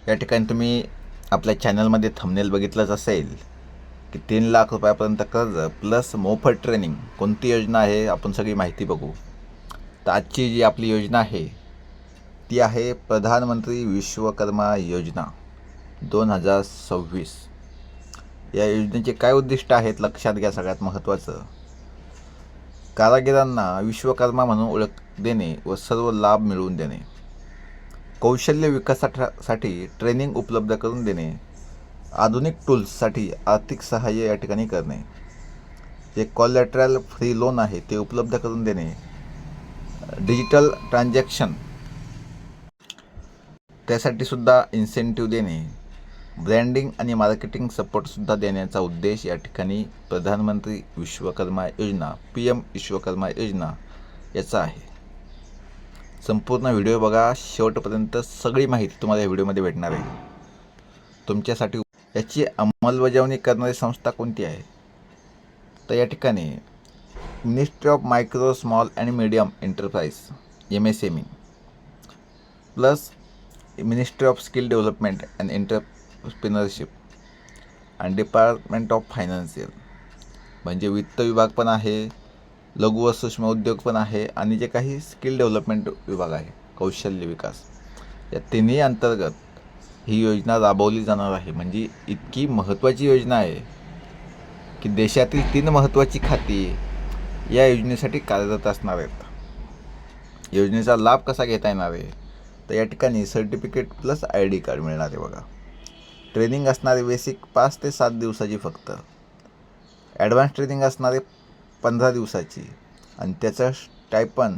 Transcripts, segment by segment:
या ठिकाणी तुम्ही आपल्या चॅनलमध्ये थंबनेल बघितलंच असेल की 3 लाख रुपयापर्यंत कर्ज प्लस मोफत ट्रेनिंग कोणती योजना आहे, आपण सगळी माहिती बघू. तर आजची जी आपली योजना आहे ती आहे प्रधानमंत्री विश्वकर्मा योजना 2026. या योजनेचे काय उद्दिष्ट आहेत लक्षात घ्या. सगळ्यात महत्त्वाचं, कारागिरांना विश्वकर्मा म्हणून ओळख देणे व सर्व लाभ मिळवून देणे, कौशल्य विकासासाठी ट्रेनिंग उपलब्ध करून देणे, आधुनिक टूल्ससाठी आर्थिक सहाय्य या ठिकाणी करणे, जे कॉलॅटरल फ्री लोन आहे ते उपलब्ध करून देणे, डिजिटल ट्रान्झॅक्शन त्यासाठी सुद्धा इन्सेंटिव्ह देणे, ब्रँडिंग आणि मार्केटिंग सपोर्टसुद्धा देण्याचा उद्देश या ठिकाणी प्रधानमंत्री विश्वकर्मा योजना PM विश्वकर्मा योजना याचा आहे. संपूर्ण व्हिडिओ बघा शेवटपर्यंत, सगळी माहिती तुम्हाला या व्हिडिओमध्ये भेटणार आहे. तुमच्यासाठी याची अंमलबजावणी करणारी संस्था कोणती आहे, तर या ठिकाणी ministry of micro small and medium enterprise MSME plus ministry of skill development and entrepreneurship आणि डिपार्टमेंट ऑफ फायनान्शियल, म्हणजे वित्त विभाग पण आहे, लघु व सूक्ष्म उद्योग पण आहे आणि जे काही स्किल डेव्हलपमेंट विभाग आहे, कौशल्य विकास, या तिन्ही अंतर्गत ही योजना राबवली जाणार आहे. म्हणजे इतकी महत्त्वाची योजना आहे की देशातील 3 महत्त्वाची खाती या योजनेसाठी कार्यरत असणार आहेत. योजनेचा लाभ कसा घेता येणार आहे, तर या ठिकाणी सर्टिफिकेट प्लस ID कार्ड मिळणार आहे बघा. ट्रेनिंग असणारे बेसिक 5 ते 7 दिवसाची फक्त, ॲडव्हान्स ट्रेनिंग असणारे 15 दिवसाची आणि त्याचा स्टायपन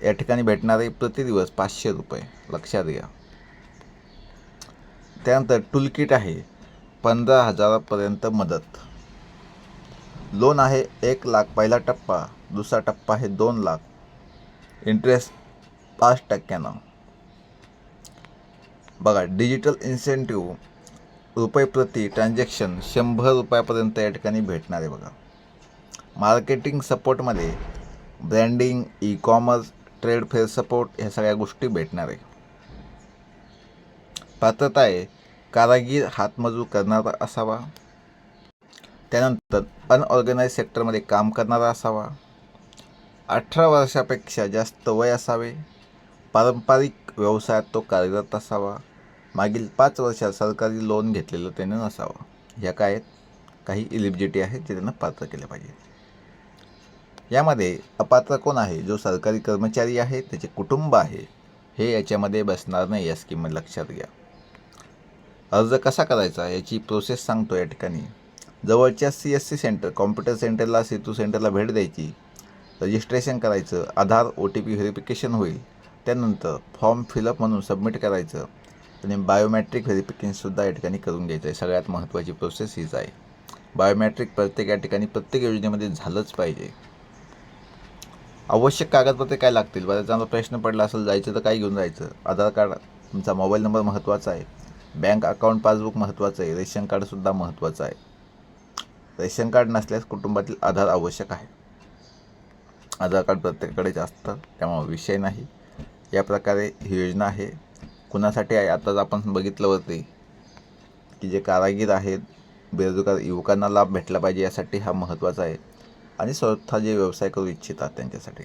या ठिकाणी भेटणार आहे प्रतिदिवस 500 रुपये, लक्षात घ्या. त्यानंतर टूल किट आहे 15,000पर्यंत मदत, लोन आहे 1 लाख पहिला टप्पा, दुसरा टप्पा आहे 2 लाख, इंटरेस्ट 5% बघा. डिजिटल इन्सेंटिव्ह रुपये प्रति ट्रान्झॅक्शन 100 रुपयापर्यंत या ठिकाणी भेटणार आहे बघा. मार्केटिंग सपोर्टमध्ये branding, e-commerce, trade fair support ह्या सगळ्या गोष्टी भेटणार आहे. पात्रता आहे कारागीर हातमजूर करणारा असावा, त्यानंतर अनऑर्गनाइज सेक्टरमध्ये काम करणारा असावा, 18 वर्षापेक्षा जास्त वय असावे, पारंपरिक व्यवसायात तो कार्यरत असावा, मागील 5 वर्षात सरकारी लोन घेतलेलं त्याने नसावं. ह्या काय आहेत, काही इलिजिबिलिटी आहेत जे त्यांना पात्र केले पाहिजे. यामध्ये अपात्र कोण आहे, जो सरकारी कर्मचारी आहे, त्याचे कुटुंब आहे, हे याच्यामध्ये बसणार नाही. या स्कीममध्ये लक्षात घ्या. अर्ज कसा करायचा याची प्रोसेस सांगतो. या ठिकाणी जवळच्या CSC सेंटर, कॉम्प्युटर सेंटरला, सेतू सेंटरला भेट द्यायची, रजिस्ट्रेशन करायचं, आधार OTP व्हेरिफिकेशन होईल, त्यानंतर फॉर्म फिलअप म्हणून सबमिट करायचं आणि बायोमॅट्रिक व्हेरिफिकेशनसुद्धा या ठिकाणी करून घ्यायचं आहे. सगळ्यात महत्त्वाची प्रोसेस हीच आहे. बायोमॅट्रिक प्रत्येक या ठिकाणी प्रत्येक योजनेमध्ये झालंच पाहिजे. आवश्यक कागदपत्रे काय लागतील, बऱ्याच जणांना प्रश्न पडला असेल, जायचं तर काय घेऊन जायचं. आधार कार्ड, तुमचा मोबाईल नंबर महत्त्वाचा आहे, बँक अकाउंट पासबुक महत्त्वाचं आहे, रेशन कार्डसुद्धा महत्त्वाचं आहे. रेशन कार्ड नसल्यास कुटुंबातील आधार आवश्यक आहे. आधार कार्ड प्रत्येकाकडेच असतं, त्यामुळे विषय नाही. या प्रकारे ही योजना आहे. कुणासाठी आहे, आताच आपण बघितलं होते की जे कारागीर आहेत, बेरोजगार युवकांना लाभ भेटला पाहिजे, यासाठी हा महत्त्वाचा आहे आणि स्वतः जे व्यवसाय करू इच्छितात त्यांच्यासाठी.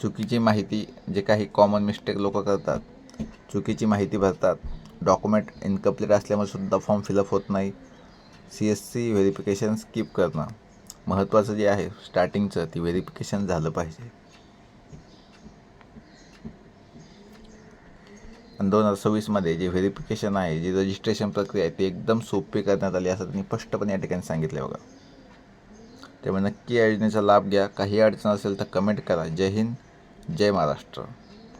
चुकीची माहिती, जे काही कॉमन मिस्टेक लोक करतात, चुकीची माहिती भरतात, डॉक्युमेंट इनकम्प्लीट असल्यामुळे सुद्धा फॉर्म फिलअप होत नाही, CSC व्हेरिफिकेशन स्किप करणं. महत्त्वाचं जे आहे स्टार्टिंगचं, ती व्हेरिफिकेशन झालं पाहिजे. आणि 2026मध्ये जे व्हेरिफिकेशन आहे, जी रजिस्ट्रेशन प्रक्रिया आहे, ती एकदम सोपी करण्यात आली असं त्यांनी स्पष्टपणे या ठिकाणी सांगितलं बघा. त्यामुळे नक्की या योजनेचा लाभ घ्या. काही अडचण असेल तर कमेंट करा. जय हिंद, जय महाराष्ट्र.